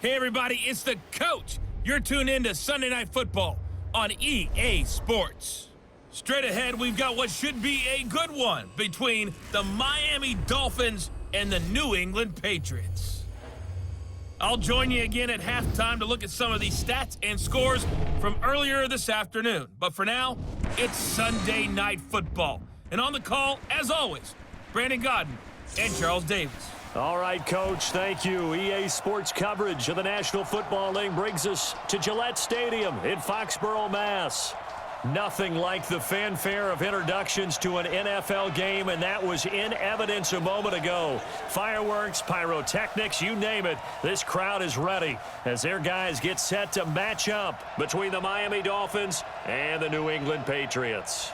Hey everybody, it's the coach. You're tuned in to Sunday Night Football on EA Sports. Straight ahead, we've got what should be a good one between the Miami Dolphins and the New England Patriots. I'll join you again at halftime to look at some of these stats and scores from earlier this afternoon. But for now, it's Sunday Night Football. And on the call, as always, Brandon Godden and Charles Davis. All right, Coach, thank you. EA Sports coverage of the National Football League brings us to Gillette Stadium in Foxborough, Mass. Nothing like the fanfare of introductions to an NFL game, and that was in evidence a moment ago. Fireworks, pyrotechnics, you name it. This crowd is ready as their guys get set to match up between the Miami Dolphins and the New England Patriots.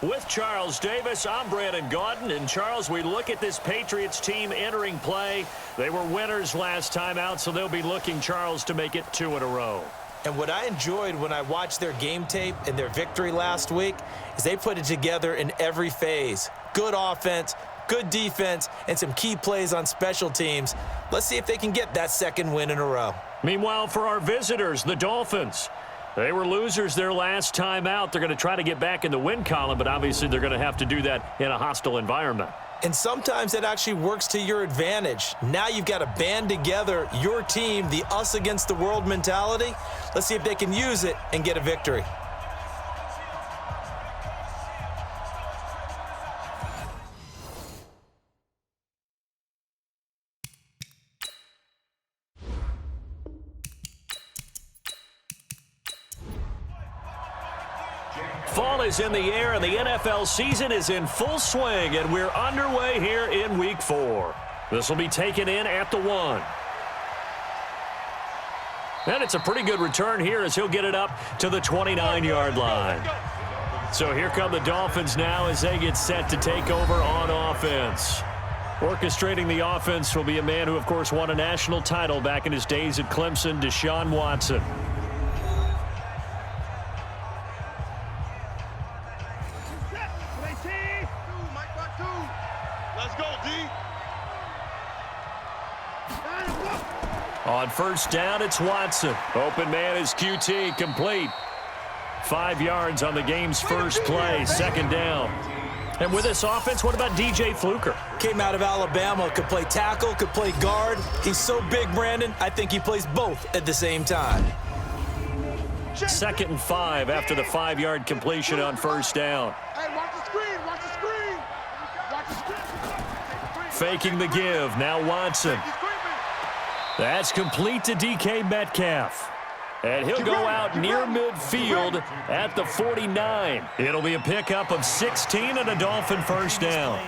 With Charles Davis, I'm Brandon Godden. And Charles, we look at this Patriots team entering play. They were winners last time out, so they'll be looking, Charles, to make it 2 in a row. And what I enjoyed when I watched their game tape and their victory last week is they put it together in every phase. Good offense, good defense, and some key plays on special teams. Let's see if they can get that second win in a row. Meanwhile, for our visitors, the Dolphins, they were losers their last time out. They're going to try to get back in the win column, but obviously they're going to have to do that in a hostile environment. And sometimes that actually works to your advantage. Now you've got to band together your team, the us against the world mentality. Let's see if they can use it and get a victory. Fall is in the air, and the NFL season is in full swing, and we're underway here in Week 4. This will be taken in at the 1. And it's a pretty good return here as he'll get it up to the 29-yard line. So here come the Dolphins now as they get set to take over on offense. Orchestrating the offense will be a man who, of course, won a national title back in his days at Clemson, Deshaun Watson. On first down, it's Watson. Open man is QT, complete. 5 yards on the game's first play, second down. And with this offense, what about DJ Fluker? Came out of Alabama, could play tackle, could play guard. He's so big, Brandon, I think he plays both at the same time. 2nd and 5 after the 5-yard completion on first down. Hey, watch the screen, watch the screen. Watch the screen. Faking the give, now Watson. That's complete to DK Metcalf. And he'll go out near midfield at the 49. It'll be a pickup of 16 and a Dolphin first down.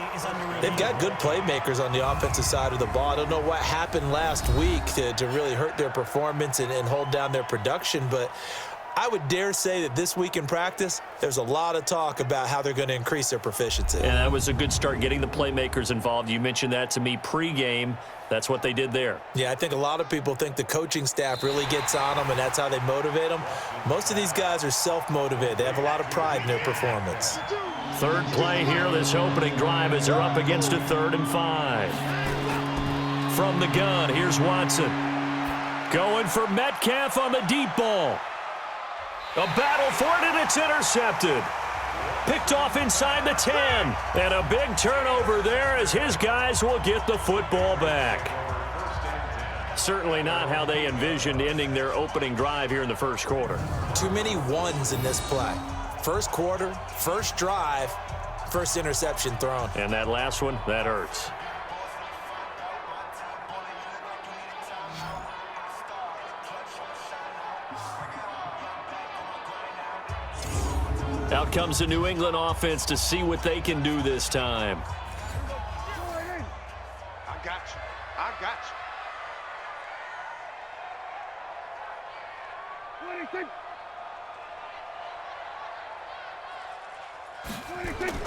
They've got good playmakers on the offensive side of the ball. I don't know what happened last week to really hurt their performance and hold down their production, but I would dare say that this week in practice, there's a lot of talk about how they're going to increase their proficiency. And that was a good start, getting the playmakers involved. You mentioned that to me pregame. That's what they did there. Yeah, I think a lot of people think the coaching staff really gets on them, and that's how they motivate them. Most of these guys are self-motivated. They have a lot of pride in their performance. Third play here, this opening drive, as they're up against a 3rd and 5. From the gun, here's Watson. Going for Metcalf on the deep ball. A battle for it, and it's intercepted. Picked off inside the 10. And a big turnover there as his guys will get the football back. Certainly not how they envisioned ending their opening drive here in the first quarter. Too many ones in this play. First quarter, first drive, first interception thrown. And that last one, that hurts. Out comes the New England offense to see what they can do this time. I got you. I got you.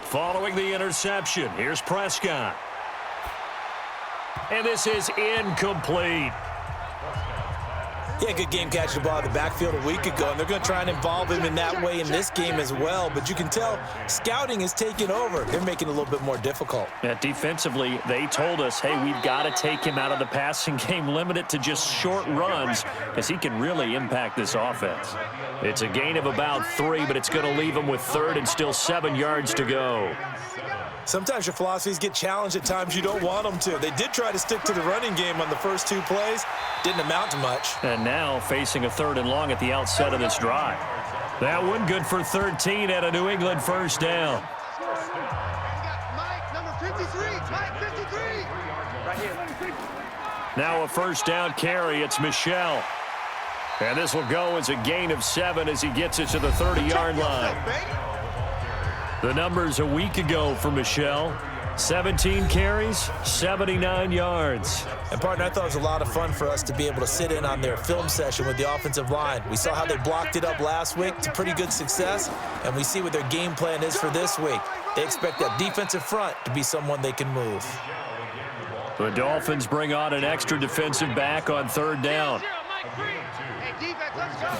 Following the interception, here's Prescott. And this is incomplete. Yeah, good game catching the ball in the backfield a week ago, and they're going to try and involve him in that way in this game as well. But you can tell scouting is taking over. They're making it a little bit more difficult. Yeah, defensively, they told us, hey, we've got to take him out of the passing game, limit it to just short runs, because he can really impact this offense. It's a gain of about 3, but it's going to leave him with 3rd and still 7 yards to go. Sometimes your philosophies get challenged at times you don't want them to. They did try to stick to the running game on the first 2 plays. Didn't amount to much. And now facing a 3rd and long at the outset of this drive. That one good for 13 at a New England first down. Mike, number 53. Mike, 53. Right here. Now a first down carry. It's Michel. And this will go as a gain of 7 as he gets it to the 30-yard line. The numbers a week ago for Michel. 17 carries, 79 yards. And, partner, I thought it was a lot of fun for us to be able to sit in on their film session with the offensive line. We saw how they blocked it up last week to pretty good success, and we see what their game plan is for this week. They expect that defensive front to be someone they can move. The Dolphins bring on an extra defensive back on 3rd down. Hey, defense, let's go.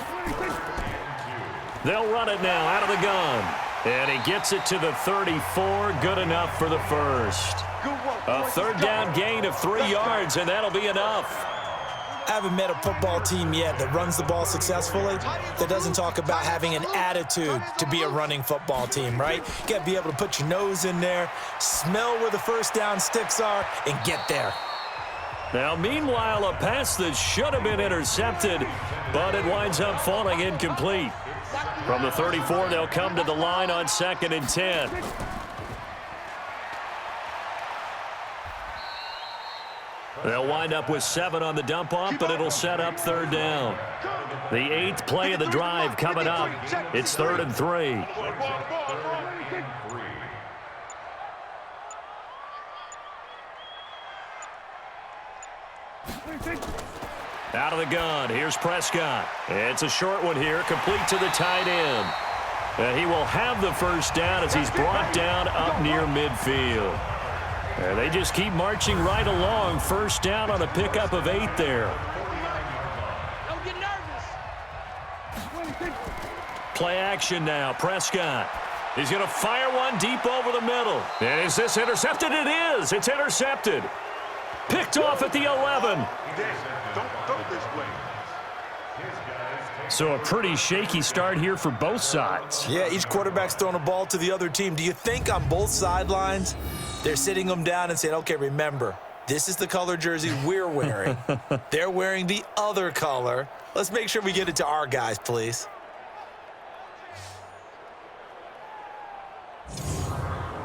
They'll run it now out of the gun. And he gets it to the 34, good enough for the first. A 3rd down gain of 3 yards, and that'll be enough. I haven't met a football team yet that runs the ball successfully that doesn't talk about having an attitude to be a running football team, right? You got to be able to put your nose in there, smell where the first down sticks are, and get there. Now, meanwhile, a pass that should have been intercepted, but it winds up falling incomplete. From the 34, they'll come to the line on 2nd and 10. They'll wind up with 7 on the dump-off, but it'll set up 3rd down. The 8th play of the drive coming up. It's 3rd and 3. Out of the gun, here's Prescott. It's a short one here, complete to the tight end. And he will have the first down as he's brought down up near midfield. And they just keep marching right along. First down on a pickup of 8 there. Don't get nervous. Play action now, Prescott. He's going to fire one deep over the middle. And is this intercepted? It is. It's intercepted. Picked off at the 11. So a pretty shaky start here for both sides. Yeah, each quarterback's throwing a ball to the other team. Do you think on both sidelines they're sitting them down and saying, okay, remember, this is the color jersey we're wearing. They're wearing the other color. Let's make sure we get it to our guys, please.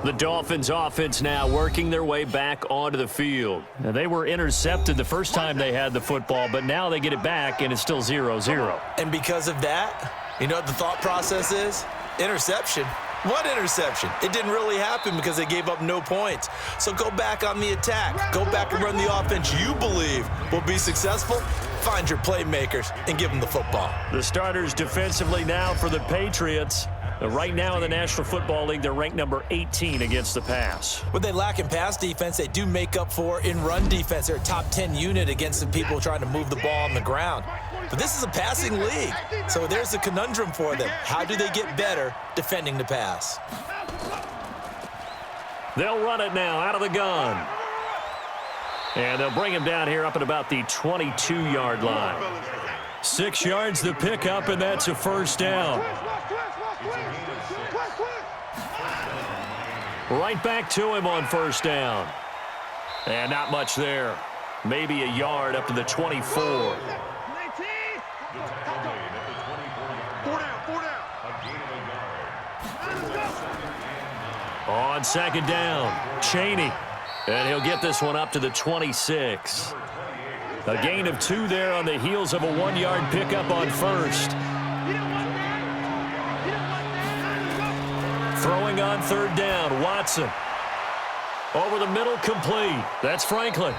The Dolphins offense now working their way back onto the field. Now, they were intercepted the first time they had the football, but now they get it back, and it's still 0-0. And because of that, you know what the thought process is? Interception. What interception? It didn't really happen because they gave up no points. So go back on the attack. Go back and run the offense you believe will be successful. Find your playmakers and give them the football. The starters defensively now for the Patriots. Right now in the National Football League, they're ranked number 18 against the pass. What they lack in pass defense, they do make up for in run defense. They're a top 10 unit against the people trying to move the ball on the ground. But this is a passing league, so there's a conundrum for them. How do they get better defending the pass? They'll run it now out of the gun. And they'll bring him down here up at about the 22-yard line. 6 yards the pickup, and that's a first down. Right back to him on first down. And not much there. Maybe a yard up to the 24. On 2nd down, Chaney. And he'll get this one up to the 26. A gain of 2 there on the heels of a 1-yard pickup on first. Throwing on 3rd down, Watson. Over the middle, complete. That's Franklin.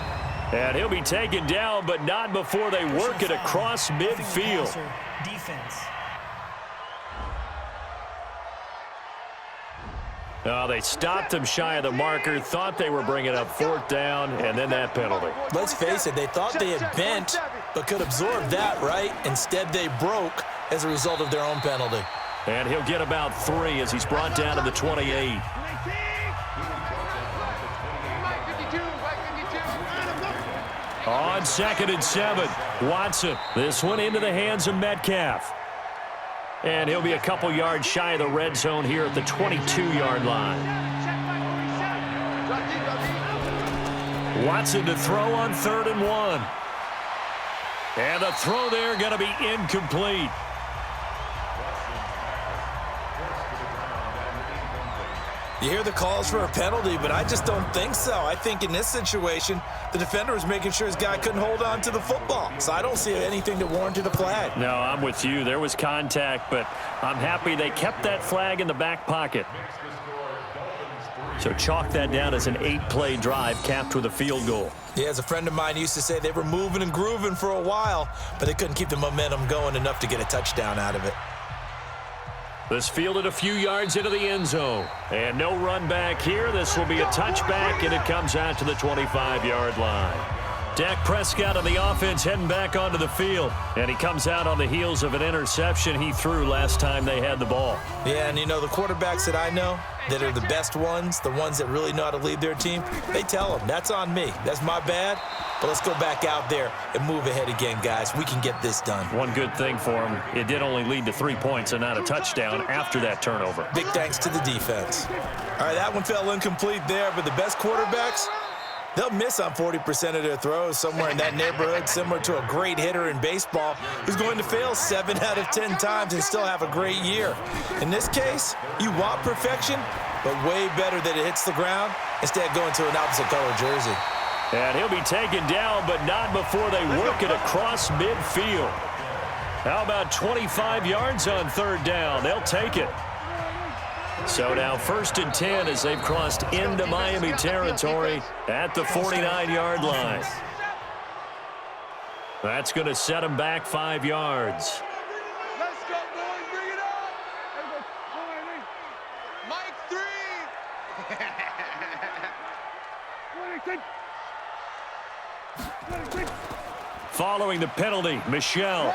And he'll be taken down, but not before they work it across midfield. Defense. They stopped him shy of the marker, thought they were bringing up 4th down, and then that penalty. Let's face it, they thought they had bent but could absorb that, right? Instead, they broke as a result of their own penalty. And he'll get about 3 as he's brought down to the 28. On 2nd and 7, Watson. This one into the hands of Metcalf. And he'll be a couple yards shy of the red zone here at the 22-yard line. Watson to throw on 3rd and 1. And the throw there going to be incomplete. You hear the calls for a penalty, but I just don't think so. I think in this situation, the defender was making sure his guy couldn't hold on to the football. So I don't see anything that warranted a flag. No, I'm with you. There was contact, but I'm happy they kept that flag in the back pocket. So chalk that down as an 8-play drive capped with a field goal. Yeah, as a friend of mine used to say, they were moving and grooving for a while, but they couldn't keep the momentum going enough to get a touchdown out of it. This fielded a few yards into the end zone. And no run back here. This will be a touchback, and it comes out to the 25-yard line. Dak Prescott on the offense heading back onto the field. And he comes out on the heels of an interception he threw last time they had the ball. Yeah, and you know, the quarterbacks that I know that are the best ones, the ones that really know how to lead their team, they tell them, that's on me. That's my bad. But let's go back out there and move ahead again, guys. We can get this done. One good thing for him, it did only lead to 3 points and not a touchdown after that turnover. Big thanks to the defense. All right, that one fell incomplete there, but the best quarterbacks, they'll miss on 40% of their throws somewhere in that neighborhood, similar to a great hitter in baseball who's going to fail 7 out of 10 times and still have a great year. In this case, you want perfection, but way better that it hits the ground instead of going to an opposite color jersey. And he'll be taken down, but not before they work it across midfield. How about 25 yards on 3rd down? They'll take it. So now 1st and 10 as they've crossed into Miami territory at the 49-yard line. That's going to set them back 5 yards. Let's go, boys. Bring it up. Mike 3. Following the penalty, Michel.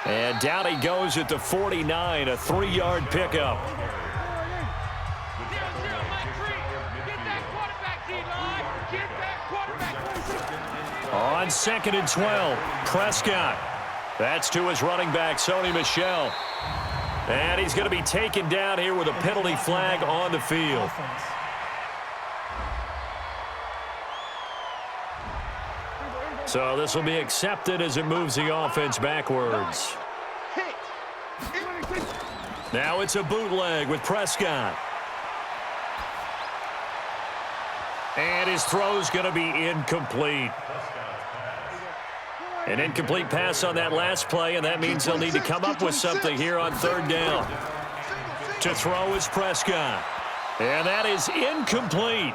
And down he goes at the 49, a 3-yard pickup. On 2nd and 12, Prescott. That's to his running back, Sony Michel. And he's going to be taken down here with a penalty flag on the field. So this will be accepted as it moves the offense backwards. Now it's a bootleg with Prescott. And his throw's going to be incomplete. An incomplete pass on that last play, and that means they'll need to come up with something here on 3rd down. To throw is Prescott. And that is incomplete.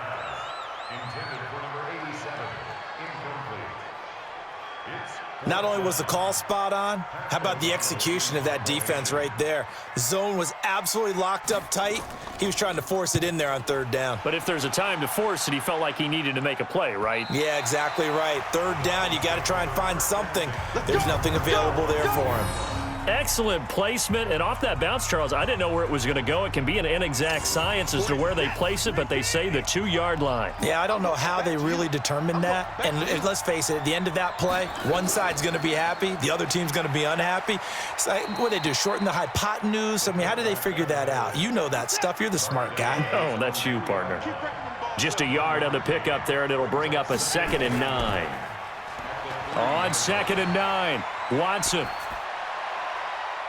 Not only was the call spot on, how about the execution of that defense right there? The zone was absolutely locked up tight. He was trying to force it in there on 3rd down. But if there's a time to force it, he felt like he needed to make a play, right? Yeah, exactly right. 3rd down, you got to try and find something. There's nothing available there for him. Excellent placement, and off that bounce, Charles, I didn't know where it was going to go. It can be an inexact science as to where they place it, but they say the 2-yard line. Yeah, I don't know how they really determined that. And let's face it, at the end of that play, one side's going to be happy, the other team's going to be unhappy. It's like, what do they do, shorten the hypotenuse? I mean, how do they figure that out? You know that stuff. You're the smart guy. Oh, that's you, partner. Just a yard on the pickup there, and it'll bring up a 2nd and 9. On 2nd and 9, Watson.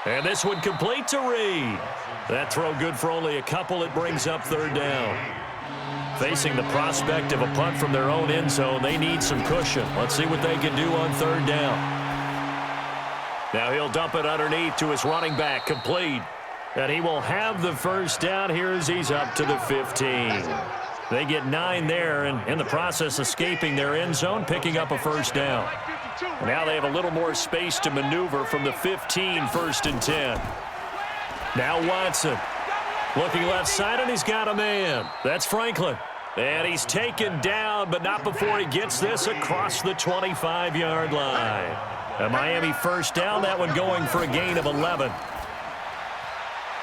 And this one complete to Reed. That throw good for only a couple. It brings up 3rd down. Facing the prospect of a punt from their own end zone, they need some cushion. Let's see what they can do on 3rd down. Now he'll dump it underneath to his running back, complete. And he will have the 1st down here as he's up to the 15. They get 9 there, and in the process escaping their end zone, picking up a 1st down. Now they have a little more space to maneuver from the 15, 1st and 10. Now Watson looking left side, and he's got a man. That's Franklin. And he's taken down, but not before he gets this across the 25-yard line. A Miami first down, that one going for a gain of 11.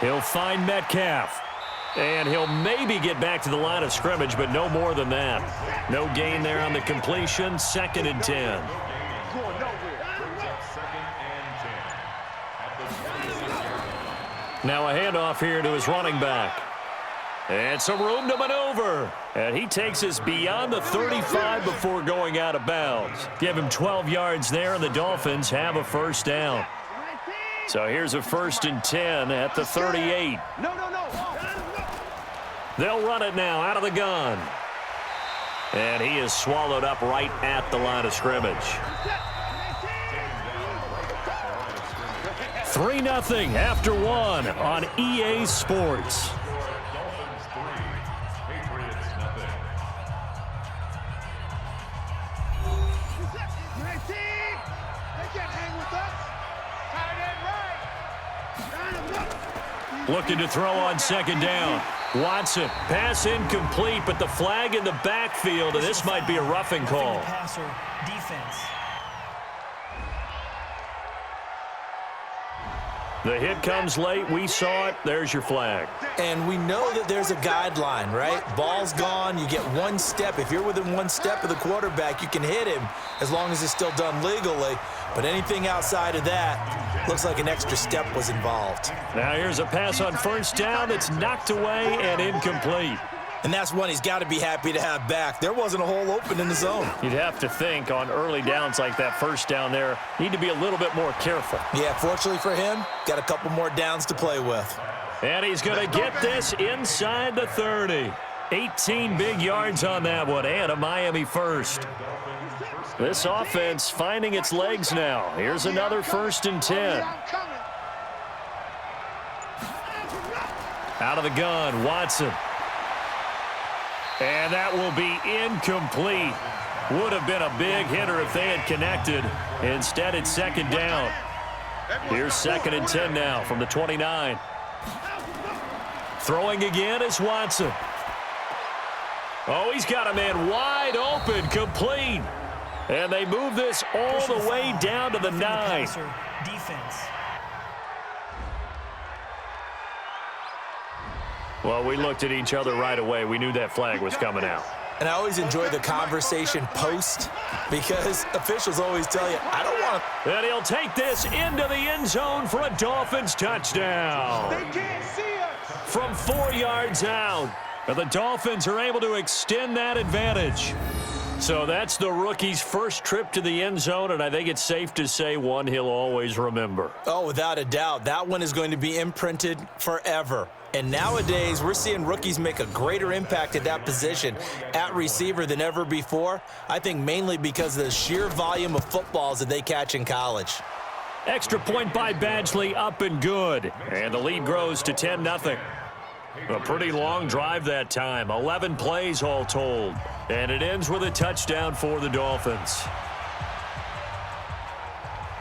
He'll find Metcalf. And he'll maybe get back to the line of scrimmage, but no more than that. No gain there on the completion. 2nd and 10. Now a handoff here to his running back. And some room to maneuver. And he takes us beyond the 35 before going out of bounds. Give him 12 yards there, and the Dolphins have a first down. So here's a 1st and 10 at the 38. They'll run it now out of the gun. And he is swallowed up right at the line of scrimmage. 3-0 after 1 on EA Sports. Looking to throw on 2nd down. Watson, pass incomplete, but the flag in the backfield, and this might be a roughing call. Passer defense. The hit comes late. We saw it. There's your flag. And we know that there's a guideline, right? Ball's gone. You get 1 step. If you're within 1 step of the quarterback, you can hit him as long as it's still done legally. But anything outside of that, looks like an extra step was involved. Now here's a pass on 1st down that's knocked away and incomplete. And that's one he's got to be happy to have back. There wasn't a hole open in the zone. You'd have to think on early downs like that 1st down there, need to be a little bit more careful. Yeah, fortunately for him, got a couple more downs to play with. And he's going to get this inside the 30. 18 big yards on that one, and a Miami first. This offense finding its legs now. Here's another 1st and 10. Out of the gun, Watson. And that will be incomplete. Would have been a big hitter if they had connected. Instead, it's 2nd down. Here's 2nd and 10 now from the 29. Throwing again is Watson. Oh, he's got a man wide open, complete. And they move this all the way down to the 9. Defense. Well, we looked at each other right away. We knew that flag was coming out. And I always enjoy the conversation post because officials always tell you, I don't want to. And he'll take this into the end zone for a Dolphins touchdown. They can't see us. From 4 yards out. But the Dolphins are able to extend that advantage. So that's the rookie's first trip to the end zone, and I think it's safe to say one he'll always remember. Oh, without a doubt. That one is going to be imprinted forever. And nowadays, we're seeing rookies make a greater impact at that position at receiver than ever before. I think mainly because of the sheer volume of footballs that they catch in college. Extra point by Badgley, up and good. And the lead grows to 10-0. A pretty long drive that time. 11 plays all told. And it ends with a touchdown for the Dolphins.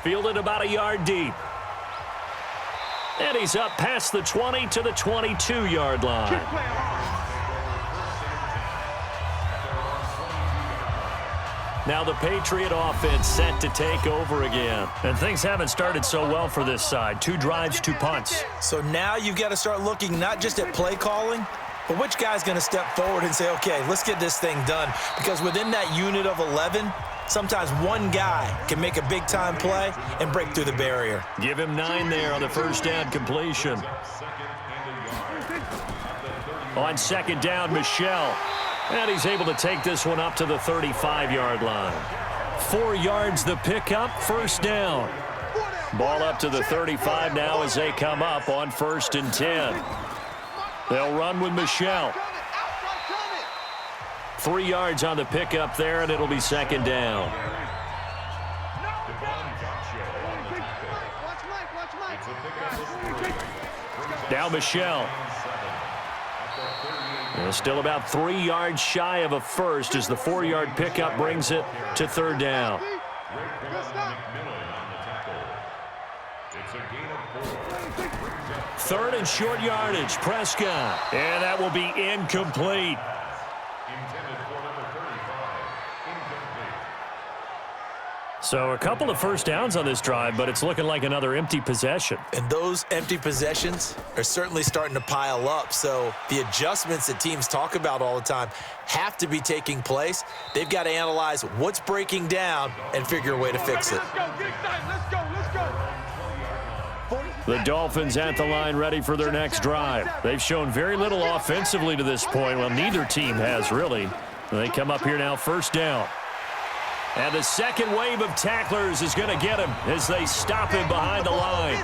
Fielded about a yard deep. And he's up past the 20 to the 22-yard line. Now the Patriot offense set to take over again. And things haven't started so well for this side. 2 drives, 2 punts. So now you've got to start looking not just at play calling, but which guy's going to step forward and say, okay, let's get this thing done. Because within that unit of 11, sometimes one guy can make a big-time play and break through the barrier. Give him 9 there on the first down completion. On 2nd down, Michelle. And he's able to take this one up to the 35-yard line. 4 yards the pickup, first down. Ball up to the 35 now as they come up on 1st and 10. They'll run with Michelle. 3 yards on the pickup there, and it'll be 2nd down. Now Michelle. And still about 3 yards shy of a first as the 4-yard pickup brings it to 3rd down. Third and short yardage, Prescott. And that will be incomplete. So a couple of first downs on this drive, but it's looking like another empty possession. And those empty possessions are certainly starting to pile up. So the adjustments that teams talk about all the time have to be taking place. They've got to analyze what's breaking down and figure a way to fix it. Let's go. Get excited. Let's go. Let's go. The Dolphins at the line ready for their next drive. They've shown very little offensively to this point. Well, neither team has really. They come up here now, first down. And the second wave of tacklers is going to get him as they stop him behind the line.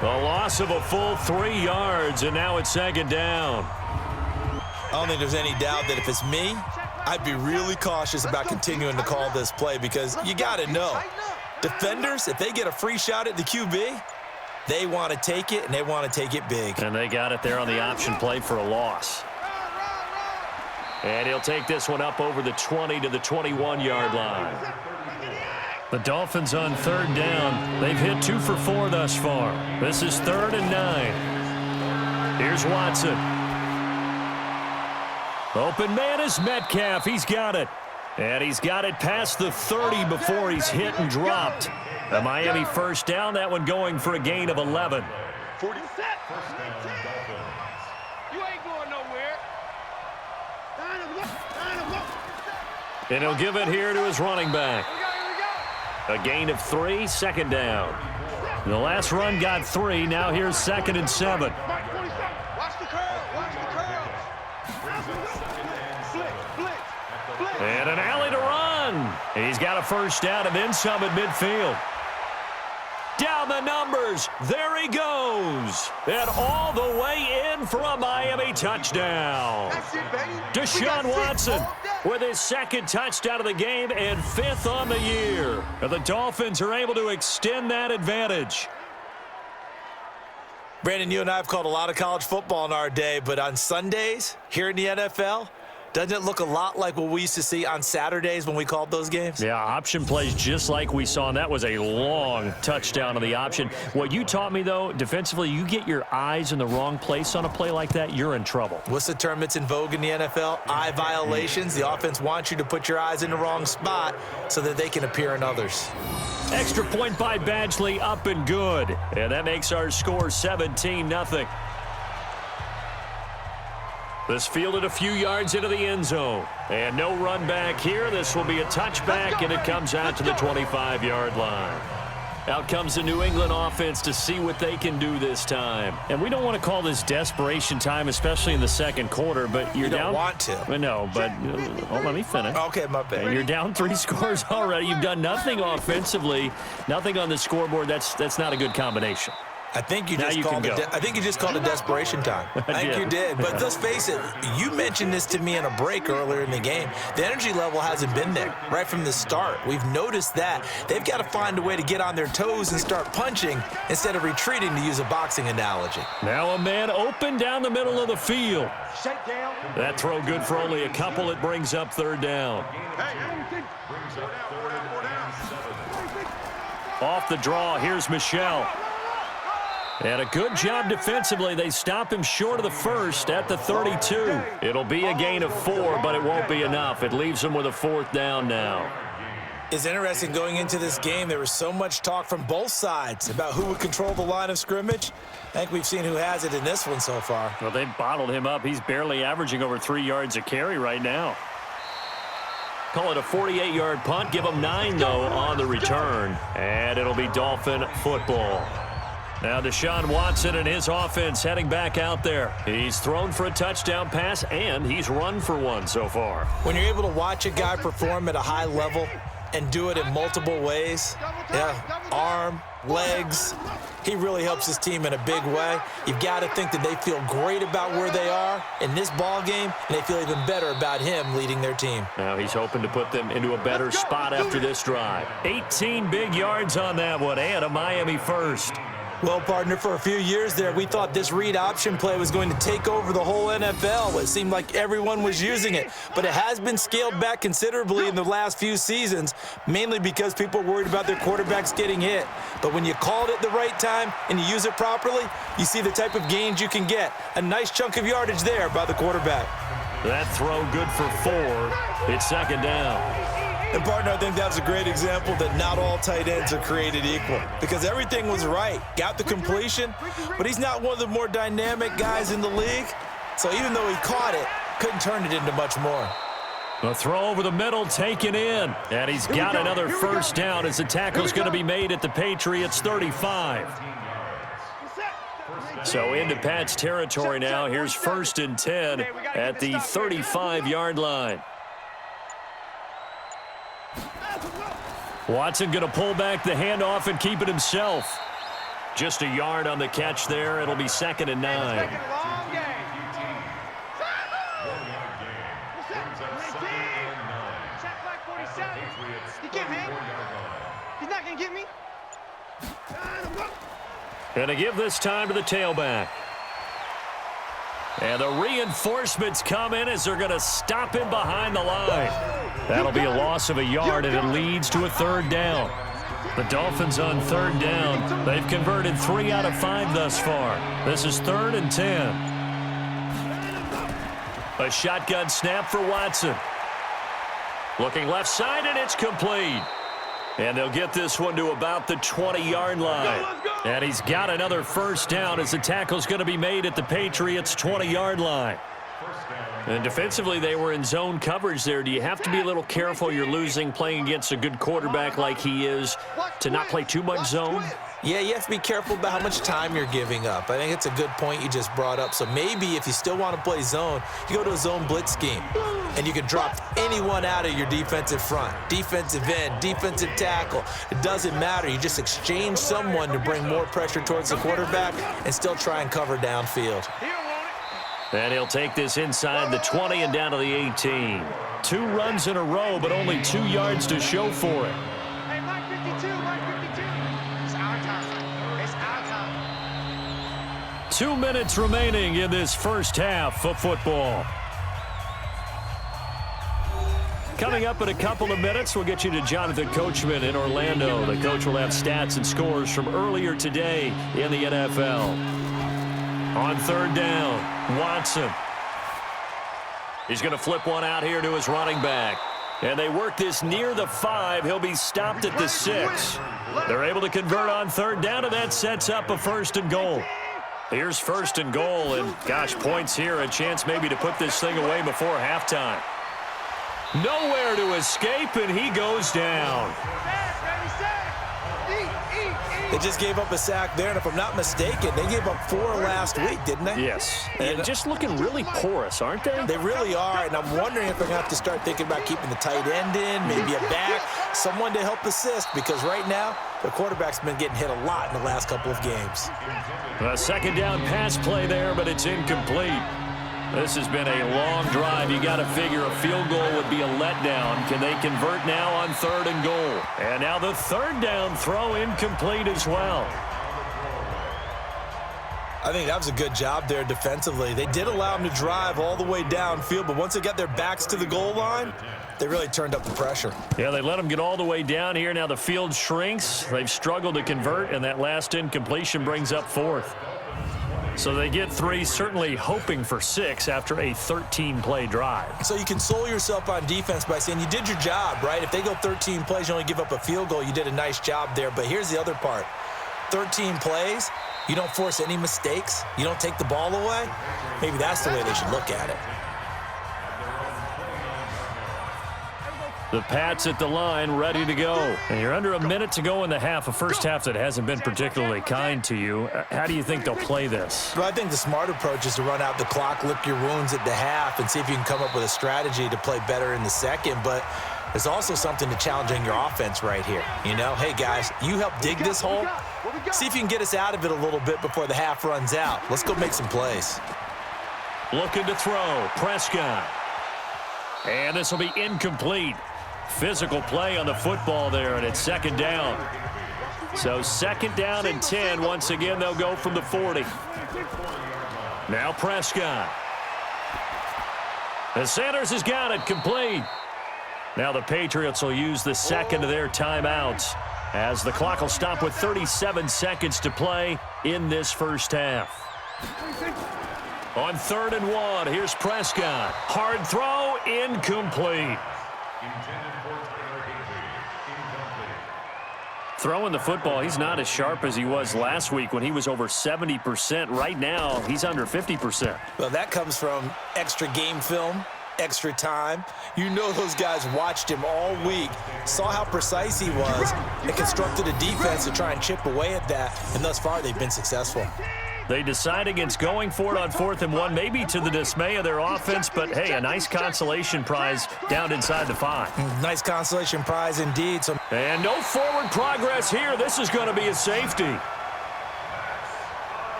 The loss of a full 3 yards, and now it's second down. I don't think there's any doubt that if it's me, I'd be really cautious about continuing to call this play because you got to know, defenders, if they get a free shot at the QB, they want to take it, and they want to take it big. And they got it there on the option play for a loss. And he'll take this one up over the 20 to the 21-yard line. The Dolphins on third down. They've hit 2 for 4 thus far. This is 3rd and 9. Here's Watson. Open man is Metcalf. He's got it. And he's got it past the 30 before he's hit and dropped. A Miami first down, that one going for a gain of 11. 40 set. You ain't going nowhere. And he'll give it here to his running back. A gain of 3, second down. The last run got 3. Now here's 2nd and 7. Watch the curl. Watch the curl. Blitz. And an alley to run. He's got a first down and then some at midfield. Down the numbers. There he goes. And all the way in for a Miami touchdown. That's it, baby. Deshaun Watson with his 2nd touchdown of the game and 5th on the year. And the Dolphins are able to extend that advantage. Brandon, you and I have called a lot of college football in our day, but on Sundays here in the NFL, doesn't it look a lot like what we used to see on Saturdays when we called those games? Yeah, option plays just like we saw, and that was a long touchdown on the option. What you taught me, though, defensively, you get your eyes in the wrong place on a play like that, you're in trouble. What's the term that's in vogue in the NFL? Eye violations. The offense wants you to put your eyes in the wrong spot so that they can appear in others. Extra point by Badgley, up and good. And that makes our score 17-0. This fielded a few yards into the end zone. And no run back here. This will be a touchback, and it comes out to the 25-yard line. Out comes the New England offense to see what they can do this time. And we don't want to call this desperation time, especially in the second quarter, but you're You down. don't want to. No, but let me finish. Okay, my bad. And you're down 3 scores already. You've done nothing offensively, nothing on the scoreboard. That's not a good combination. I think you Now just you called can it. go. I think you just called it desperation time. I think you did. But let's face it. You mentioned this to me in a break earlier in the game. The energy level hasn't been there right from the start. We've noticed that. They've got to find a way to get on their toes and start punching instead of retreating, to use a boxing analogy. Now a man open down the middle of the field. Shake down. That throw good for only a couple. It brings up third down. Off the draw, here's Michelle. And a good job defensively. They stop him short of the first at the 32. It'll be a gain of 4, but it won't be enough. It leaves them with a 4th down now. It's interesting going into this game. There was so much talk from both sides about who would control the line of scrimmage. I think we've seen who has it in this one so far. Well, they've bottled him up. He's barely averaging over 3 yards a carry right now. Call it a 48-yard punt. Give him 9, though, on the return. And it'll be Dolphin football. Now Deshaun Watson and his offense heading back out there. He's thrown for a touchdown pass, and he's run for one so far. When you're able to watch a guy perform at a high level and do it in multiple ways, arm, legs, he really helps his team in a big way. You've got to think that they feel great about where they are in this ball game, and they feel even better about him leading their team. Now he's hoping to put them into a better spot after this drive. 18 big yards on that one, and a Miami first. Well, partner, for a few years there, we thought this read option play was going to take over the whole NFL. It seemed like everyone was using it, but it has been scaled back considerably in the last few seasons, mainly because people are worried about their quarterbacks getting hit. But when you call it at the right time and you use it properly, you see the type of gains you can get. A nice chunk of yardage there by the quarterback. That throw good for 4. It's second down. And, partner, I think that's a great example that not all tight ends are created equal because everything was right. Got the completion, but he's not one of the more dynamic guys in the league. So even though he caught it, couldn't turn it into much more. The throw over the middle taken in, and he's got another first down as the tackle's going to be made at the Patriots 35. So into Pat's territory now. Here's 1st and 10 at the 35-yard line. Watson going to pull back the handoff and keep it himself. Just a yard on the catch there. It'll be 2nd and 9. Going to give this time to the tailback. And the reinforcements come in as they're going to stop him behind the line. That'll be a loss of a yard, and it leads to a 3rd down. The Dolphins on 3rd down. They've converted 3 out of 5 thus far. This is 3rd and 10. A shotgun snap for Watson. Looking left side, and it's complete. And they'll get this one to about the 20-yard line. And he's got another first down as the tackle's going to be made at the Patriots' 20-yard line. And defensively, they were in zone coverage there. Do you have to be a little careful you're losing playing against a good quarterback like he is to not play too much zone? Yeah, you have to be careful about how much time you're giving up. I think it's a good point you just brought up. So maybe if you still want to play zone, you go to a zone blitz scheme. And you can drop anyone out of your defensive front. Defensive end, defensive tackle. It doesn't matter. You just exchange someone to bring more pressure towards the quarterback and still try and cover downfield. And he'll take this inside the 20 and down to the 18. 2 runs in a row, but only 2 yards to show for it. Hey, Mike 52, Mike 52. It's our time. It's our time. 2 minutes remaining in this first half of football. Coming up in a couple of minutes, we'll get you to Jonathan Coachman in Orlando. The coach will have stats and scores from earlier today in the NFL. On 3rd down, Watson. He's going to flip one out here to his running back. And they work this near the 5. He'll be stopped at the 6. They're able to convert on 3rd down, and that sets up a 1st and goal. Here's 1st and goal, and gosh, points here, a chance maybe to put this thing away before halftime. Nowhere to escape, and he goes down. They just gave up a sack there, and if I'm not mistaken, they gave up 4 last week, didn't they? Yes, and just looking really porous, aren't they? They really are, and I'm wondering if they're going to have to start thinking about keeping the tight end in, maybe a back, someone to help assist, because right now, the quarterback's been getting hit a lot in the last couple of games. A 2nd down pass play there, but it's incomplete. This has been a long drive. You got to figure a field goal would be a letdown. Can they convert now on 3rd and goal? And now the 3rd down throw incomplete as well. I think that was a good job there defensively. They did allow them to drive all the way downfield, but once they got their backs to the goal line, they really turned up the pressure. Yeah, they let them get all the way down here. Now the field shrinks. They've struggled to convert, and that last incompletion brings up 4th. So they get 3, certainly hoping for 6 after a 13-play drive. So you console yourself on defense by saying you did your job, right? If they go 13 plays, you only give up a field goal, you did a nice job there. But here's the other part. 13 plays, you don't force any mistakes, you don't take the ball away. Maybe that's the way they should look at it. The Pats at the line, ready to go. And you're under a minute to go in the half, a first half that hasn't been particularly kind to you. How do you think they'll play this? Well, I think the smart approach is to run out the clock, lick your wounds at the half, and see if you can come up with a strategy to play better in the second. But there's also something to challenging your offense right here. You know, hey, guys, you help dig this hole. See if you can get us out of it a little bit before the half runs out. Let's go make some plays. Looking to throw, Prescott. And this will be incomplete. Physical play on the football there, and it's 2nd down. So 2nd down and 10. Once again, they'll go from the 40. Now Prescott. And Sanders has got it complete. Now the Patriots will use the 2nd of their timeouts as the clock will stop with 37 seconds to play in this first half. On 3rd and 1, here's Prescott. Hard throw, incomplete. Throwing the football, he's not as sharp as he was last week when he was over 70%. Right now, he's under 50%. Well, that comes from extra game film, extra time. You know those guys watched him all week, saw how precise he was, and constructed a defense to try and chip away at that, and thus far they've been successful. They decide against going for it on 4th and 1, maybe to the dismay of their offense, but hey, a nice consolation prize down inside the 5. Nice consolation prize indeed. And no forward progress here. This is going to be a safety.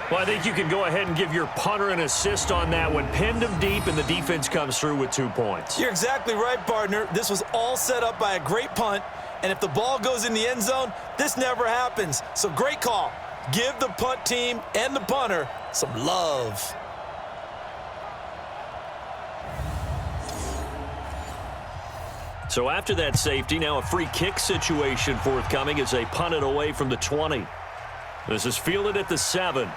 Well, I think you can go ahead and give your punter an assist on that one. Pinned him deep, and the defense comes through with 2 points. You're exactly right, partner. This was all set up by a great punt, and if the ball goes in the end zone, this never happens. So great call. Give the punt team and the punter some love. So after that safety, now a free kick situation forthcoming as they punt it away from the 20. This is fielded at the 7.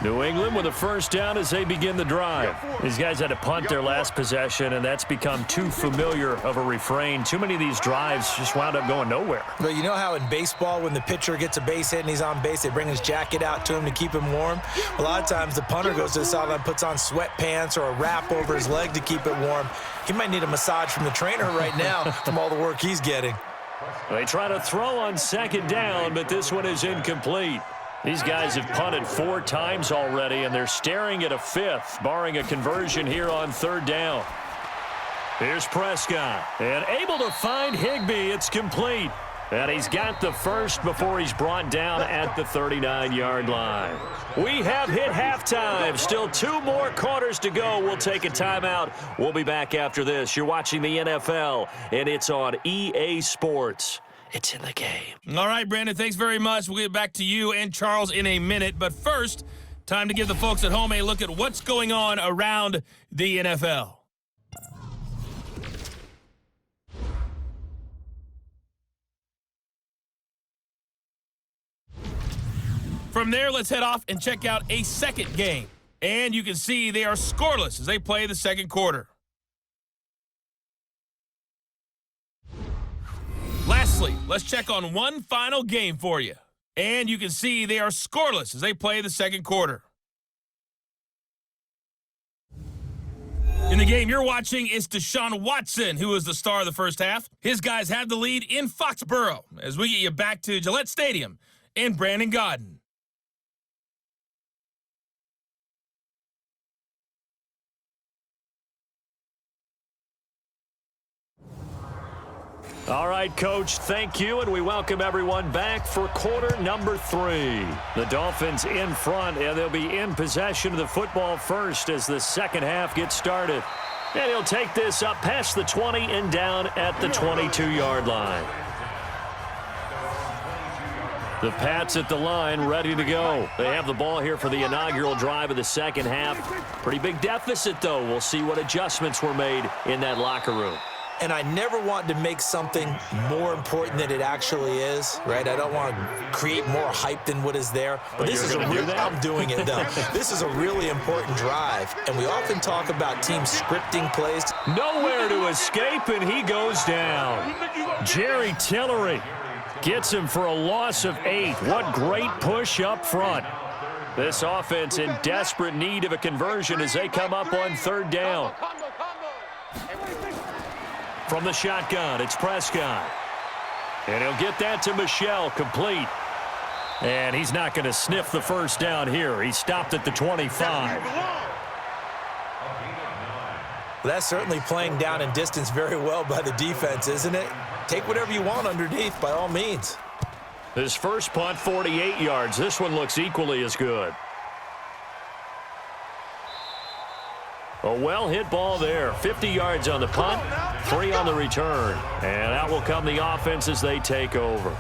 New England with a first down as they begin the drive. These guys had to punt their last possession, and that's become too familiar of a refrain. Too many of these drives just wound up going nowhere. Well, you know how in baseball when the pitcher gets a base hit and he's on base, they bring his jacket out to him to keep him warm? A lot of times the punter goes to the sideline, puts on sweatpants or a wrap over his leg to keep it warm. He might need a massage from the trainer right now from all the work he's getting. They try to throw on 2nd down, but this one is incomplete. These guys have punted 4 times already, and they're staring at a 5th, barring a conversion here on 3rd down. Here's Prescott, and able to find Higbee. It's complete. And he's got the first before he's brought down at the 39-yard line. We have hit halftime. Still 2 more quarters to go. We'll take a timeout. We'll be back after this. You're watching the NFL, and it's on EA Sports. It's in the game. All right, Brandon, thanks very much. We'll get back to you and Charles in a minute. But first, time to give the folks at home a look at what's going on around the NFL. From there, let's head off and check out a second game. And you can see they are scoreless as they play the second quarter. Lastly, let's check on one final game for you. And you can see they are scoreless as they play the second quarter. In the game you're watching, it's Deshaun Watson, who is the star of the first half. His guys have the lead in Foxborough as we get you back to Gillette Stadium in Brandon Gaudin. All right, Coach, thank you, and we welcome everyone back for quarter number 3. The Dolphins in front, and they'll be in possession of the football first as the second half gets started. And he'll take this up past the 20 and down at the 22-yard line. The Pats at the line, ready to go. They have the ball here for the inaugural drive of the second half. Pretty big deficit, though. We'll see what adjustments were made in that locker room. And I never want to make something more important than it actually is, right? I don't want to create more hype than what is there. But this is I'm doing it, though. This is a really important drive. And we often talk about teams scripting plays. Nowhere to escape, and he goes down. Jerry Tillery gets him for a loss of 8. What great push up front. This offense in desperate need of a conversion as they come up on 3rd down. From the shotgun, it's Prescott. And he'll get that to Michel, complete. And he's not going to sniff the first down here. He stopped at the 25. That's certainly playing down in distance very well by the defense, isn't it? Take whatever you want underneath, by all means. His first punt, 48 yards. This one looks equally as good. A well-hit ball there. 50 yards on the punt, 3 on the return. And out will come the offense as they take over.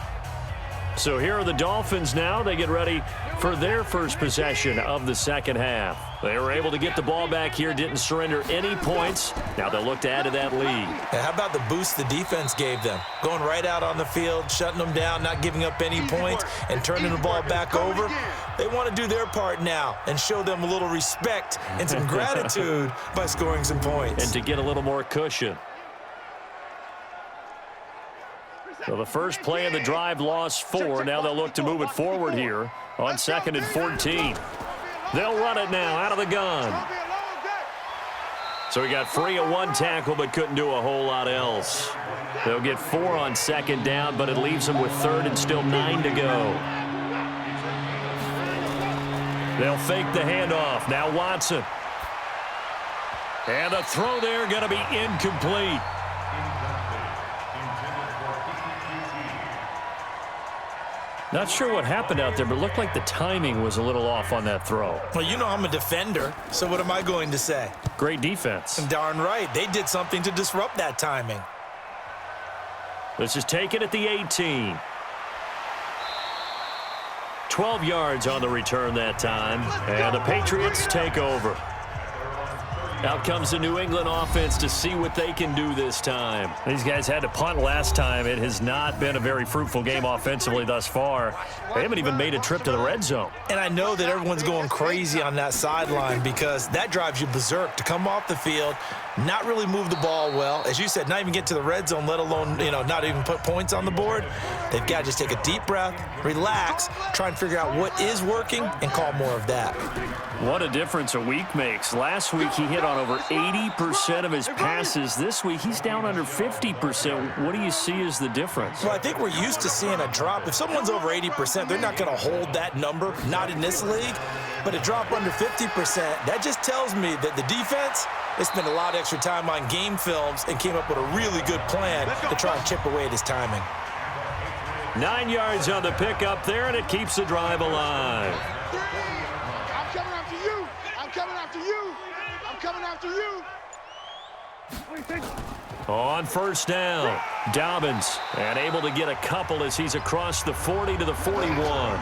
So here are the Dolphins now. They get ready for their first possession of the second half. They were able to get the ball back here, didn't surrender any points. Now they'll look to add to that lead. And how about the boost the defense gave them? Going right out on the field, shutting them down, not giving up any points, and turning the ball back over. They want to do their part now and show them a little respect and some gratitude by scoring some points. And to get a little more cushion. So the first play of the drive lost 4. Now they'll look to move it forward here on 2nd and 14. They'll run it now out of the gun. So he got free of one tackle but couldn't do a whole lot else. They'll get 4 on 2nd down, but it leaves them with 3rd and still 9 to go. They'll fake the handoff. Now Watson. And the throw there going to be incomplete. Not sure what happened out there, but it looked like the timing was a little off on that throw. Well, you know I'm a defender, so what am I going to say? Great defense. Darn right. They did something to disrupt that timing. This is taken at the 18. 12 yards on the return that time, and the Patriots take over. Out comes the New England offense to see what they can do this time. These guys had to punt last time. It has not been a very fruitful game offensively thus far. They haven't even made a trip to the red zone. And I know that everyone's going crazy on that sideline because that drives you berserk to come off the field, not really move the ball well. As you said, not even get to the red zone, let alone, not even put points on the board. They've got to just take a deep breath, relax, try and figure out what is working, and call more of that. What a difference a week makes. Last week he hit on over 80% of his passes. This week he's down under 50%. What do you see as the difference? Well, I think we're used to seeing a drop. If someone's over 80%, they're not going to hold that number, not in this league. But a drop under 50%, that just tells me that the defense, they spent a lot of extra time on game films and came up with a really good plan to try and chip away at his timing. 9 yards on the pickup there, and it keeps the drive alive. I'm coming after you. I'm coming after you. I'm coming after you. On first down, Dobbins, and able to get a couple as he's across the 40 to the 41.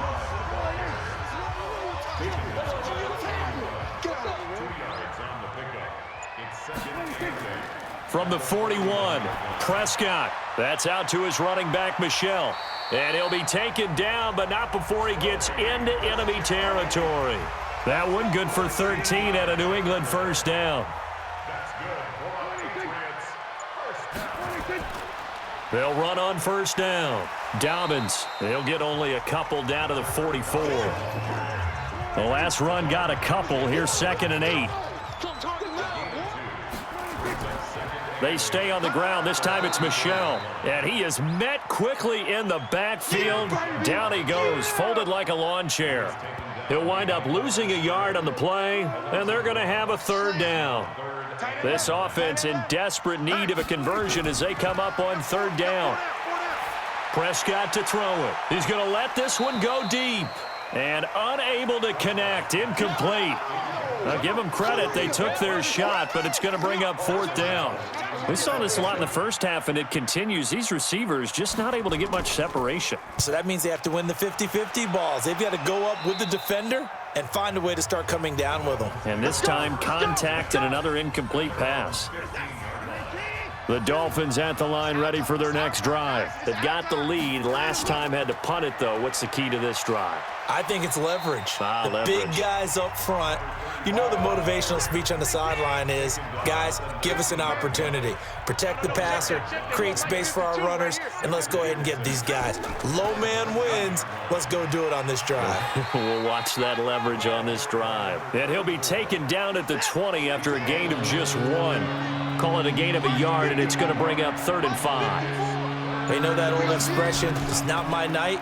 From the 41, Prescott. That's out to his running back, Michel. And he'll be taken down, but not before he gets into enemy territory. That one good for 13 at a New England first down. They'll run on first down. Dobbins, they'll get only a couple down to the 44. The last run got a couple. Here's 2nd and 8. They stay on the ground. This time it's Michel. And he is met quickly in the backfield. Down he goes, folded like a lawn chair. He'll wind up losing a yard on the play, and they're going to have a 3rd down. This offense in desperate need of a conversion as they come up on 3rd down. Prescott to throw it. He's going to let this one go deep. And unable to connect, incomplete. Now give them credit, they took their shot, but it's going to bring up 4th down. We saw this a lot in the first half, and it continues. These receivers just not able to get much separation. So that means they have to win the 50-50 balls. They've got to go up with the defender and find a way to start coming down with them. And this time, contact and another incomplete pass. The Dolphins at the line ready for their next drive. They've got the lead. Last time had to punt it, though. What's the key to this drive? I think it's leverage. The big guys up front. You know the motivational speech on the sideline is, guys, give us an opportunity. Protect the passer, create space for our runners, and let's go ahead and get these guys. Low man wins. Let's go do it on this drive. We'll watch that leverage on this drive. And he'll be taken down at the 20 after a gain of just 1. Call it a gain of a yard, and it's going to bring up 3rd and 5. They know that old expression, it's not my night.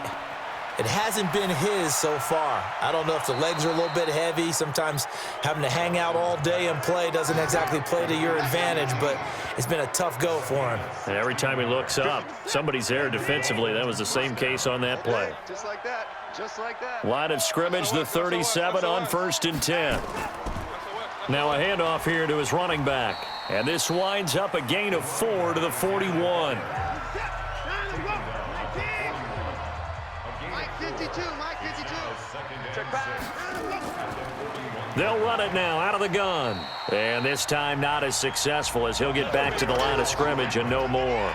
It hasn't been his so far. I don't know if the legs are a little bit heavy. Sometimes having to hang out all day and play doesn't exactly play to your advantage, but it's been a tough go for him. And every time he looks up, somebody's there defensively. That was the same case on that play. Just like that. Just like that. Line of scrimmage, the 37 on 1st and 10. Now a handoff here to his running back. And this winds up a gain of 4 to the 41. 52, Mike 52. Check back. They'll run it now out of the gun. And this time not as successful as he'll get back to the line of scrimmage and no more.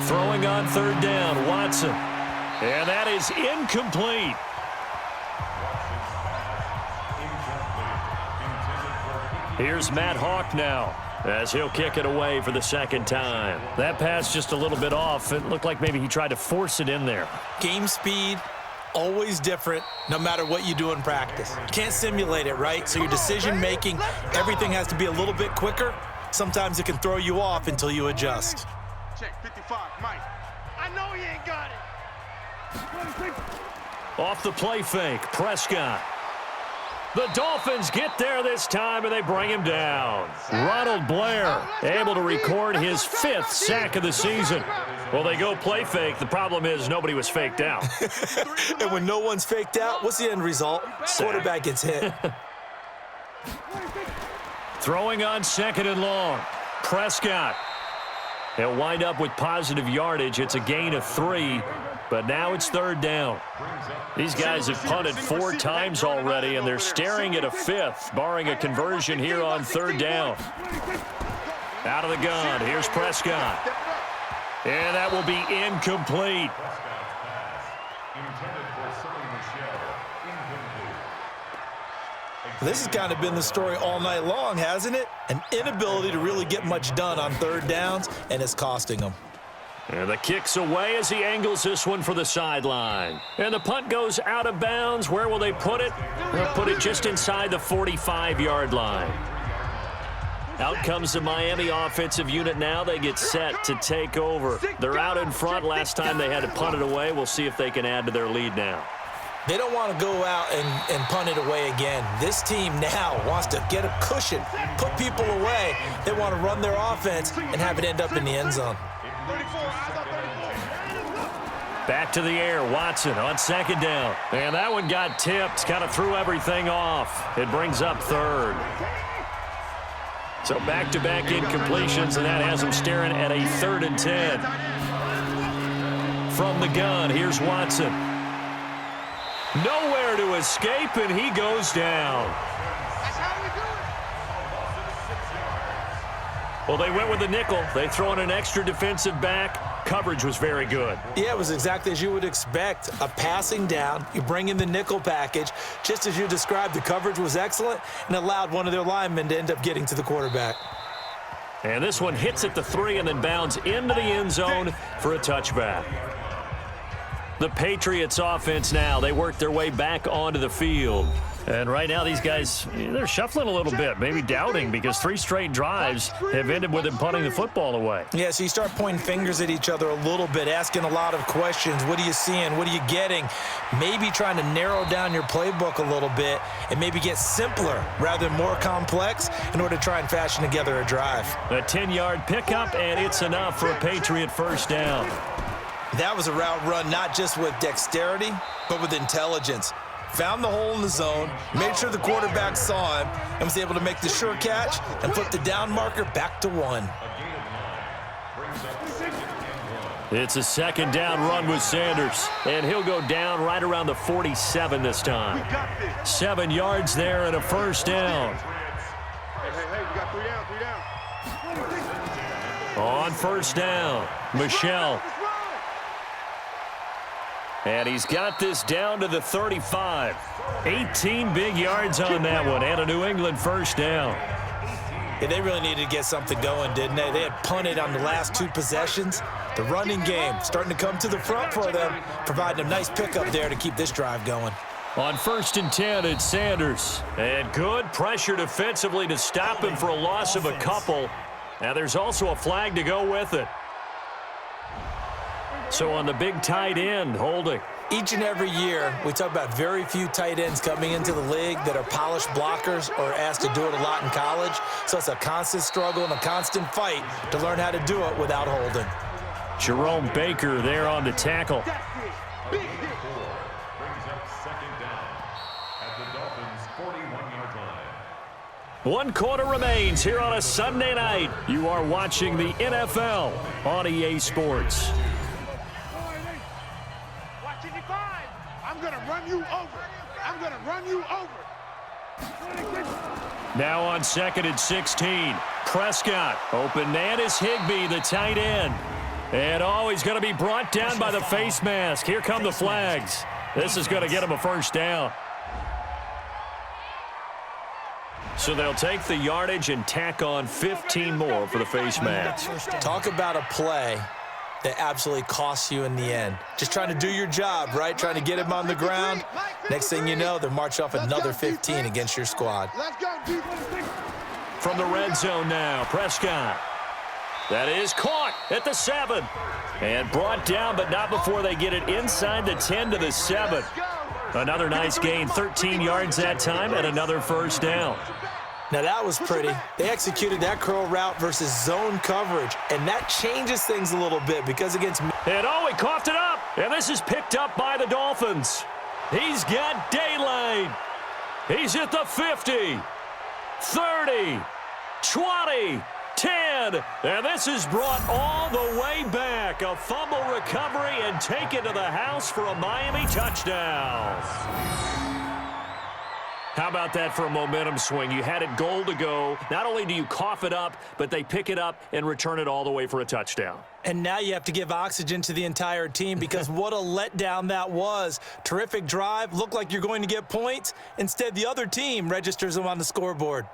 Throwing on third down, Watson. And that is incomplete. Here's Matt Hawk now as he'll kick it away for the second time. That pass just a little bit off. It looked like maybe he tried to force it in there. Game speed, always different, no matter what you do in practice. Can't simulate it, right? So your decision-making, everything has to be a little bit quicker. Sometimes it can throw you off until you adjust. Check 55, Mike. I know he ain't got it. Off the play fake, Prescott. The Dolphins get there this time, and they bring him down. Ronald Blair able to record his 5th sack of the season. Well, they go play fake. The problem is nobody was faked out. And when no one's faked out, what's the end result? Sack. Quarterback gets hit. Throwing on second and long. Prescott. He'll wind up with positive yardage. It's a gain of 3, but now it's third down. These guys have punted 4 times already, and they're staring at a 5th, barring a conversion here on third down. Out of the gun, here's Prescott. And that will be incomplete. This has kind of been the story all night long, hasn't it? An inability to really get much done on third downs, and it's costing them. And the kick's away as he angles this one for the sideline. And the punt goes out of bounds. Where will they put it? They'll put it just inside the 45-yard line. Out comes the Miami offensive unit now. They get set to take over. They're out in front. Last time they had to punt it away. We'll see if they can add to their lead now. They don't want to go out and punt it away again. This team now wants to get a cushion, put people away. They want to run their offense and have it end up in the end zone. Back to the air, Watson on second down. And that one got tipped, kind of threw everything off. It brings up third. So back-to-back incompletions, and that has them staring at a 3rd and 10. From the gun, here's Watson. Nowhere to escape, and he goes down. That's how we do it. Well, they went with the nickel. They throw in an extra defensive back. Coverage was very good. Yeah, it was exactly as you would expect. A passing down, you bring in the nickel package. Just as you described, the coverage was excellent and allowed one of their linemen to end up getting to the quarterback. And this one hits at the 3 and then bounds into the end zone for a touchback. The Patriots offense now, they work their way back onto the field. And right now these guys, they're shuffling a little bit, maybe doubting, because 3 straight drives have ended with them punting the football away. Yeah, so you start pointing fingers at each other a little bit, asking a lot of questions. What are you seeing? What are you getting? Maybe trying to narrow down your playbook a little bit and maybe get simpler rather than more complex in order to try and fashion together a drive. A 10-yard pickup, and it's enough for a Patriot first down. That was a route run not just with dexterity, but with intelligence. Found the hole in the zone, made sure the quarterback saw him, and was able to make the sure catch and put the down marker back to 1. It's a second down run with Sanders, and he'll go down right around the 47 this time. 7 yards there and a first down. Hey, we got 3 down. On first down, Michelle. And he's got this down to the 35. 18 big yards on that one, and a New England first down. Yeah, they really needed to get something going, didn't they? They had punted on the last 2 possessions. The running game starting to come to the front for them, providing a nice pickup there to keep this drive going. On 1st and 10, it's Sanders. And good pressure defensively to stop him for a loss of a couple. Now there's also a flag to go with it. So on the big tight end, holding. Each and every year, we talk about very few tight ends coming into the league that are polished blockers or asked to do it a lot in college. So it's a constant struggle and a constant fight to learn how to do it without holding. Jerome Baker there on the tackle. Big hit. Brings up second down at the Dolphins' 41-yard line. 1 quarter remains here on a Sunday night. You are watching the NFL on EA Sports. Watch 55. I'm going to run you over. I'm going to run you over. Now on 2nd and 16. Prescott, open man is Higbee, the tight end. And he's going to be brought down by the face mask. Here come the flags. This is going to get him a first down. So they'll take the yardage and tack on 15 more for the face mask. Talk about a play that absolutely costs you in the end. Just trying to do your job, right? Trying to get him on the ground. Next thing you know, they're marching off another 15 against your squad. From the red zone now, Prescott. That is caught at the 7. And brought down, but not before they get it inside the 10 to the 7. Another nice gain, 13 yards that time, and another first down. Now that was pretty. They executed that curl route versus zone coverage, and that changes things a little bit because against... And he coughed it up, and this is picked up by the Dolphins. He's got daylight. He's at the 50, 30, 20, 10, and this is brought all the way back. A fumble recovery and taken to the house for a Miami touchdown. How about that for a momentum swing? You had it goal to go. Not only do you cough it up, but they pick it up and return it all the way for a touchdown. And now you have to give oxygen to the entire team because what a letdown that was. Terrific drive. Looked like you're going to get points. Instead, the other team registers them on the scoreboard.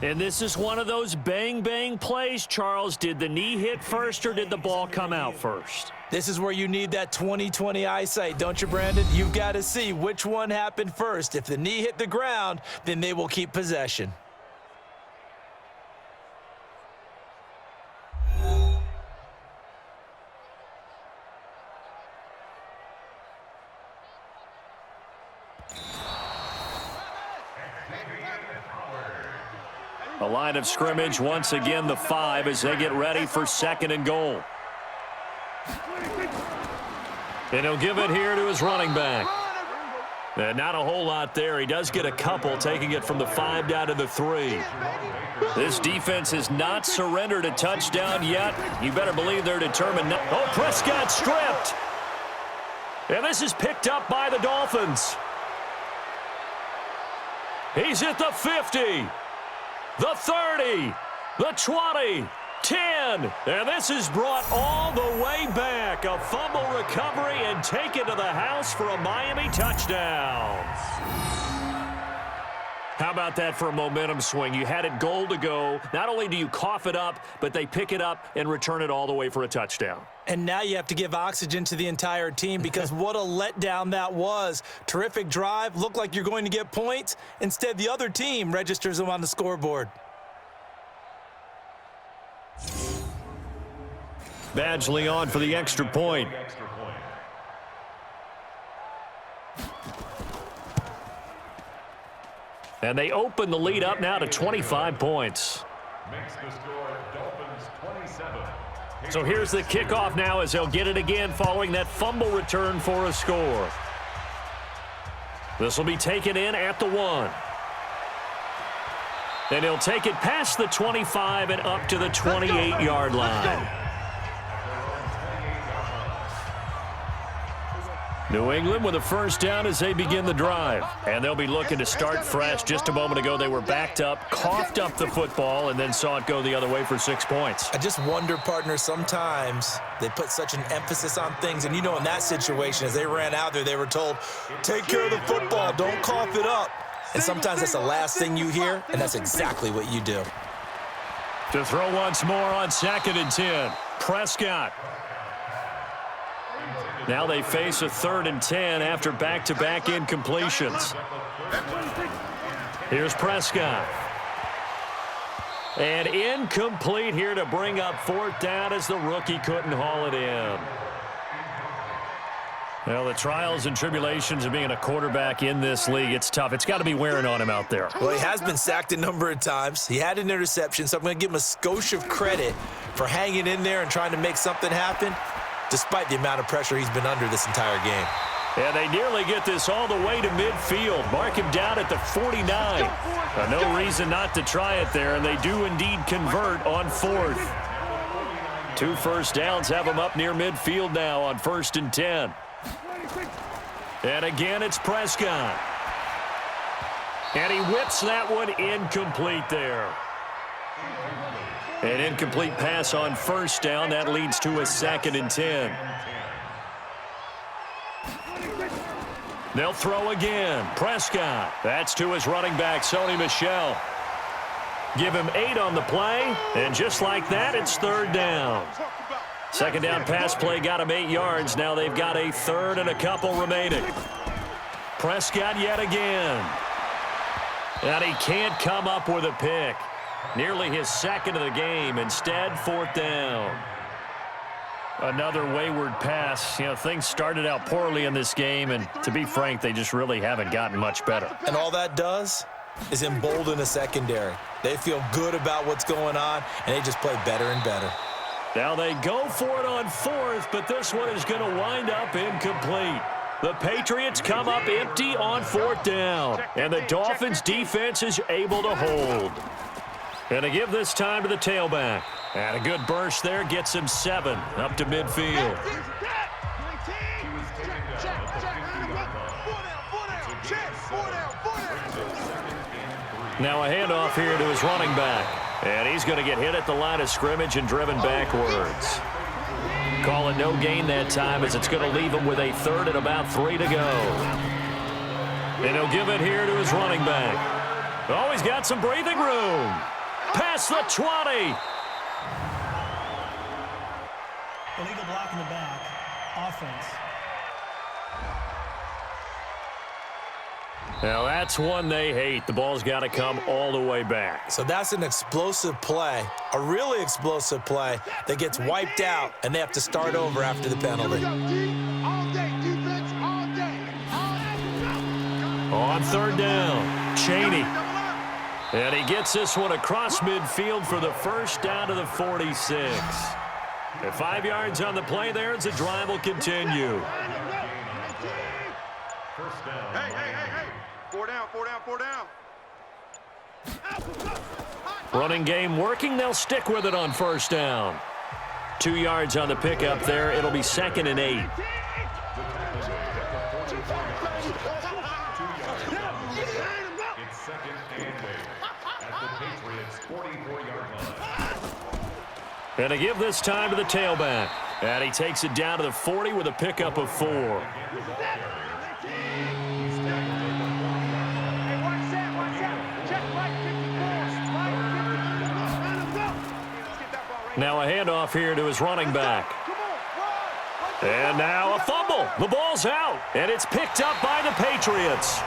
And this is one of those bang-bang plays, Charles. Did the knee hit first or did the ball come out first? This is where you need that 20/20 eyesight, don't you, Brandon? You've got to see which one happened first. If the knee hit the ground, then they will keep possession. A line of scrimmage, once again the 5 as they get ready for 2nd and goal. And he'll give it here to his running back. And not a whole lot there. He does get a couple, taking it from the 5 down to the 3. This defense has not surrendered a touchdown yet. You better believe they're determined. Oh, Prescott stripped. And this is picked up by the Dolphins. He's at the 50. The 30, the 20, 10, and this is brought all the way back. A fumble recovery and taken to the house for a Miami touchdown. How about that for a momentum swing? You had it goal to go. Not only do you cough it up, but they pick it up and return it all the way for a touchdown. And now you have to give oxygen to the entire team because what a letdown that was. Terrific drive. Looked like you're going to get points. Instead, the other team registers them on the scoreboard. Badgley on for the extra point. And they open the lead up now to 25 points. Makes the score Dolphins 27. So here's the kickoff now as they'll get it again following that fumble return for a score. This will be taken in at the 1. And he'll take it past the 25 and up to the 28-yard line. New England with a first down as they begin the drive. And they'll be looking to start fresh. Just a moment ago, they were backed up, coughed up the football, and then saw it go the other way for 6 points. I just wonder, partner, sometimes they put such an emphasis on things. And, you know, in that situation, as they ran out there, they were told, take care of the football, don't cough it up. And sometimes that's the last thing you hear, and that's exactly what you do. To throw once more on 2nd and 10. Prescott. Now they face a 3rd and 10 after back-to-back incompletions. Here's Prescott. And incomplete here to bring up 4th down as the rookie couldn't haul it in. Well, the trials and tribulations of being a quarterback in this league, it's tough. It's got to be wearing on him out there. Well, he has been sacked a number of times. He had an interception, so I'm going to give him a skosh of credit for hanging in there and trying to make something happen, despite the amount of pressure he's been under this entire game. And they nearly get this all the way to midfield. Mark him down at the 49. No reason not to try it there, and they do indeed convert on 4th. 2 first downs have them up near midfield now on 1st and 10. And again, it's Prescott. And he whips that one incomplete there. An incomplete pass on 1st down. That leads to a 2nd and 10. They'll throw again. Prescott. That's to his running back, Sony Michel. Give him 8 on the play. And just like that, it's 3rd down. 2nd down pass play got him 8 yards. Now they've got a 3rd and a couple remaining. Prescott yet again. And he can't come up with a pick. Nearly his 2nd of the game. Instead, 4th down. Another wayward pass. You know, things started out poorly in this game, and to be frank, they just really haven't gotten much better. And all that does is embolden a secondary. They feel good about what's going on, and they just play better and better. Now they go for it on 4th, but this one is going to wind up incomplete. The Patriots come up empty on 4th down, and the Dolphins defense is able to hold. And to give this time to the tailback. And a good burst there gets him 7 up to midfield. Now a handoff here to his running back. And he's going to get hit at the line of scrimmage and driven backwards. Call it no gain that time as it's going to leave him with a 3rd and about 3 to go. And he'll give it here to his running back. Oh, he's got some breathing room. Past the 20. Illegal block in the back. Offense. Now that's one they hate. The ball's got to come all the way back. So that's an explosive play, a really explosive play that gets wiped out, and they have to start over after the penalty. On 3rd down, Chaney. And he gets this one across midfield for the 1st down to the 46. And 5 yards on the play there as the drive will continue. First down. Hey. 4 down. Running game working. They'll stick with it on 1st down. 2 yards on the pickup there. It'll be 2nd and 8. It's 2nd and 8 at the Patriots 44-yard line. And to give this time to the tailback. And he takes it down to the 40 with a pickup of 4. Now a handoff here to his running back. And now a fumble. The ball's out, and it's picked up by the Patriots.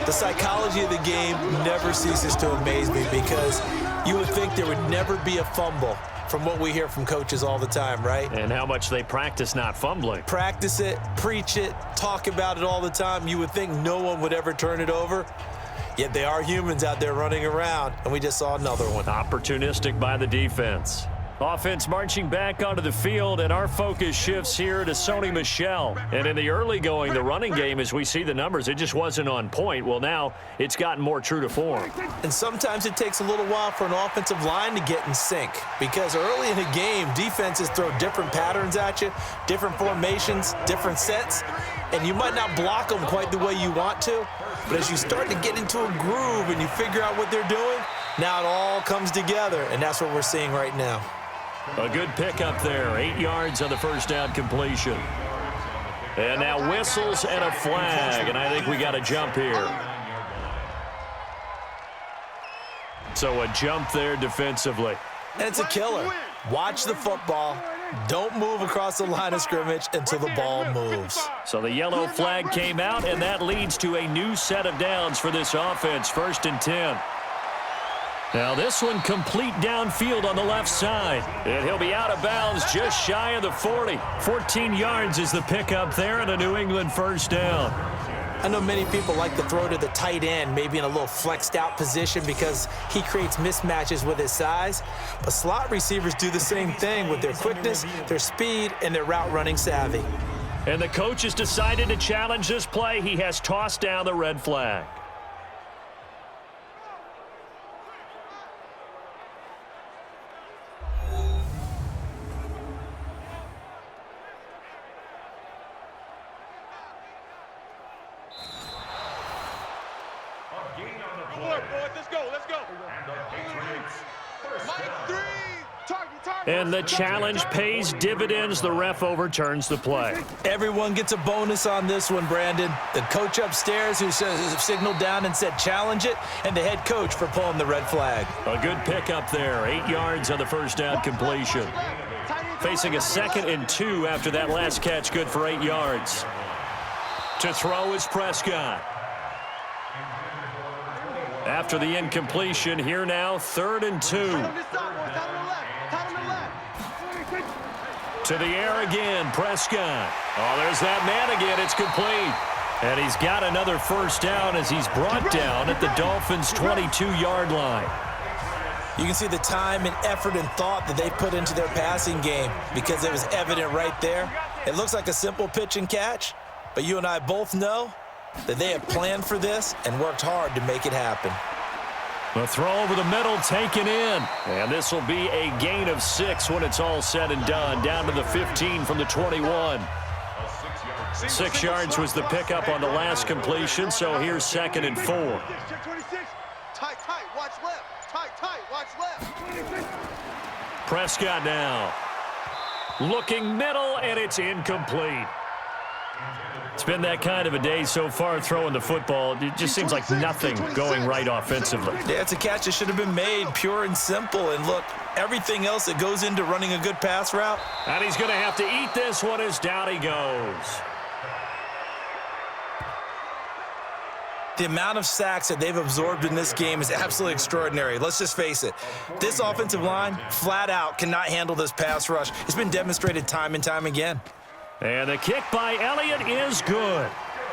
The psychology of the game never ceases to amaze me because you would think there would never be a fumble from what we hear from coaches all the time, right? And how much they practice not fumbling. Practice it, preach it, talk about it all the time. You would think no one would ever turn it over. Yet they are humans out there running around, and we just saw another one. Opportunistic by the defense. Offense marching back onto the field, and our focus shifts here to Sony Michel. And in the early going, the running game, as we see the numbers, it just wasn't on point. Well, now it's gotten more true to form. And sometimes it takes a little while for an offensive line to get in sync because early in a game, defenses throw different patterns at you, different formations, different sets, and you might not block them quite the way you want to. But as you start to get into a groove and you figure out what they're doing, now it all comes together, and that's what we're seeing right now. A good pickup there. 8 yards on the 1st down completion. And now whistles and a flag, and I think we got a jump here. So a jump there defensively. And it's a killer. Watch the football. Don't move across the line of scrimmage until the ball moves. So the yellow flag came out, and that leads to a new set of downs for this offense. 1st and 10. Now this one complete downfield on the left side. And he'll be out of bounds just shy of the 40. 14 yards is the pickup there and a New England first down. I know many people like to throw to the tight end, maybe in a little flexed out position because he creates mismatches with his size. But slot receivers do the same thing with their quickness, their speed, and their route running savvy. And the coach has decided to challenge this play. He has tossed down the red flag. And the challenge pays dividends. The ref overturns the play. Everyone gets a bonus on this one, Brandon. The coach upstairs who signaled down and said challenge it, and the head coach for pulling the red flag. A good pickup there. 8 yards on the first down completion. Facing a 2nd and 2 after that last catch, good for 8 yards. To throw is Prescott. After the incompletion, here now, 3rd and 2. To the air again, Prescott. Oh, there's that man again. It's complete. And he's got another first down as he's brought down at the Dolphins' 22-yard line. You can see the time and effort and thought that they put into their passing game because it was evident right there. It looks like a simple pitch and catch, but you and I both know that they have planned for this and worked hard to make it happen. The throw over the middle taken in. And this will be a gain of 6 when it's all said and done. Down to the 15 from the 21. 6 yards was the pickup on the last completion, so here's 2nd and 4. Tight, watch left. Tight, watch left. Prescott now. Looking middle, and it's incomplete. It's been that kind of a day so far throwing the football. It just seems like nothing going right offensively. Yeah, it's a catch that should have been made, pure and simple. And look, everything else that goes into running a good pass route. And he's going to have to eat this one as down he goes. The amount of sacks that they've absorbed in this game is absolutely extraordinary. Let's just face it. This offensive line, flat out, cannot handle this pass rush. It's been demonstrated time and time again. And the kick by Elliott is good.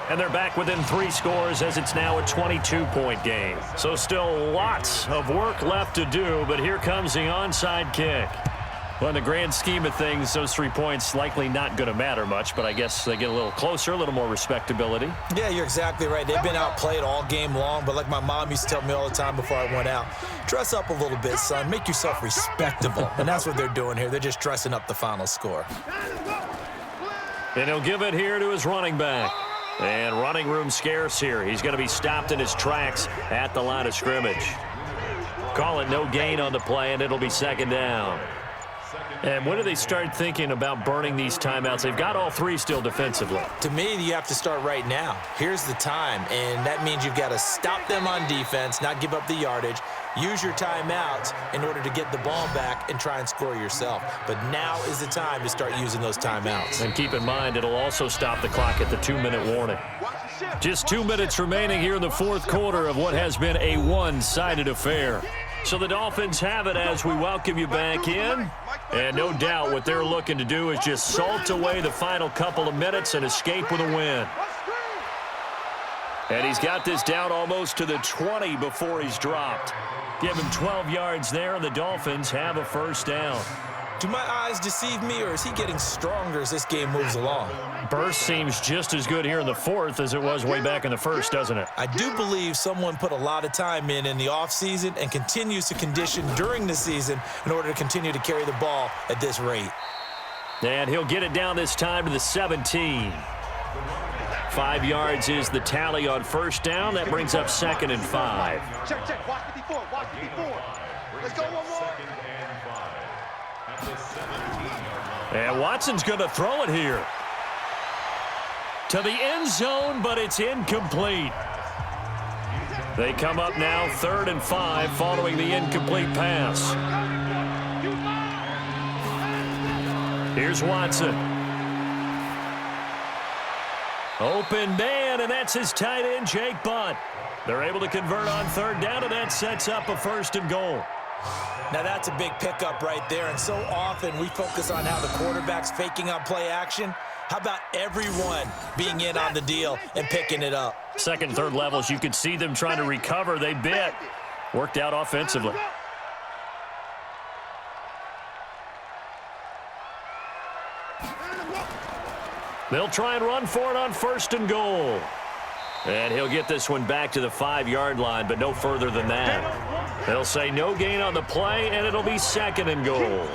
And they're back within 3 scores as it's now a 22-point game. So still lots of work left to do, but here comes the onside kick. Well, in the grand scheme of things, those 3 points likely not going to matter much, but I guess they get a little closer, a little more respectability. Yeah, you're exactly right. They've been outplayed all game long, but like my mom used to tell me all the time before I went out, dress up a little bit, son. Make yourself respectable. And that's what they're doing here. They're just dressing up the final score. And he'll give it here to his running back. And running room scarce here. He's going to be stopped in his tracks at the line of scrimmage. Call it no gain on the play, and it'll be 2nd down. And when do they start thinking about burning these timeouts? They've got all 3 still defensively. To me, you have to start right now. Here's the time, and that means you've got to stop them on defense, not give up the yardage, use your timeouts in order to get the ball back and try and score yourself. But now is the time to start using those timeouts. And keep in mind, it'll also stop the clock at the 2-minute warning. Just 2 minutes remaining here in the 4th quarter of what has been a one-sided affair. So the Dolphins have it as we welcome you back in. And no doubt what they're looking to do is just salt away the final couple of minutes and escape with a win. And he's got this down almost to the 20 before he's dropped. Give him 12 yards there, and the Dolphins have a first down. Do my eyes deceive me, or is he getting stronger as this game moves along? Burst seems just as good here in the 4th as it was way back in the 1st, doesn't it? I do believe someone put a lot of time in the offseason and continues to condition during the season in order to continue to carry the ball at this rate. And he'll get it down this time to the 17. 5 yards is the tally on first down. That brings up 2nd and 5. Check. Watch 54. Let's go one more. And Watson's going to throw it here. To the end zone, but it's incomplete. They come up now 3rd and 5 following the incomplete pass. Here's Watson. Open man, and that's his tight end, Jake Butt. They're able to convert on third down, and that sets up a 1st and goal. Now that's a big pickup right there, and so often we focus on how the quarterback's faking on play action. How about everyone being in on the deal and picking it up? Second, third levels, you could see them trying to recover. They bit. Worked out offensively. They'll try and run for it on 1st and goal. And he'll get this one back to the 5-yard line, but no further than that. They'll say no gain on the play, and it'll be 2nd and goal.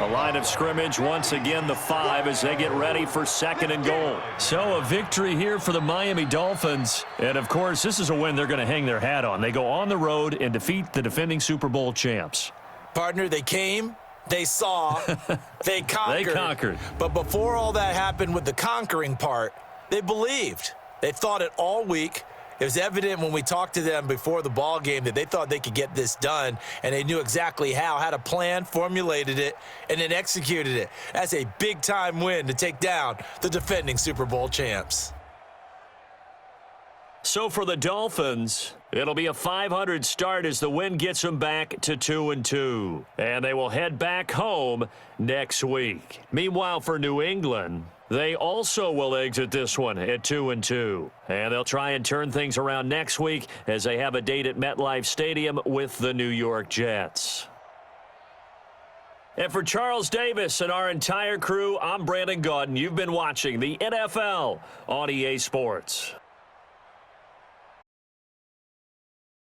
A line of scrimmage, once again the 5 as they get ready for 2nd and goal. So a victory here for the Miami Dolphins. And, of course, this is a win they're going to hang their hat on. They go on the road and defeat the defending Super Bowl champs. Partner, they came, they saw, they conquered. They conquered. But before all that happened with the conquering part, they believed. They thought it all week. It was evident when we talked to them before the ball game that they thought they could get this done, and they knew exactly how, had a plan, formulated it, and then executed it. That's a big-time win to take down the defending Super Bowl champs. So for the Dolphins, it'll be a 500 start as the win gets them back to 2-2. And they will head back home next week. Meanwhile, for New England, they also will exit this one at 2-2. And they'll try and turn things around next week as they have a date at MetLife Stadium with the New York Jets. And for Charles Davis and our entire crew, I'm Brandon Gaudin. You've been watching the NFL on EA Sports.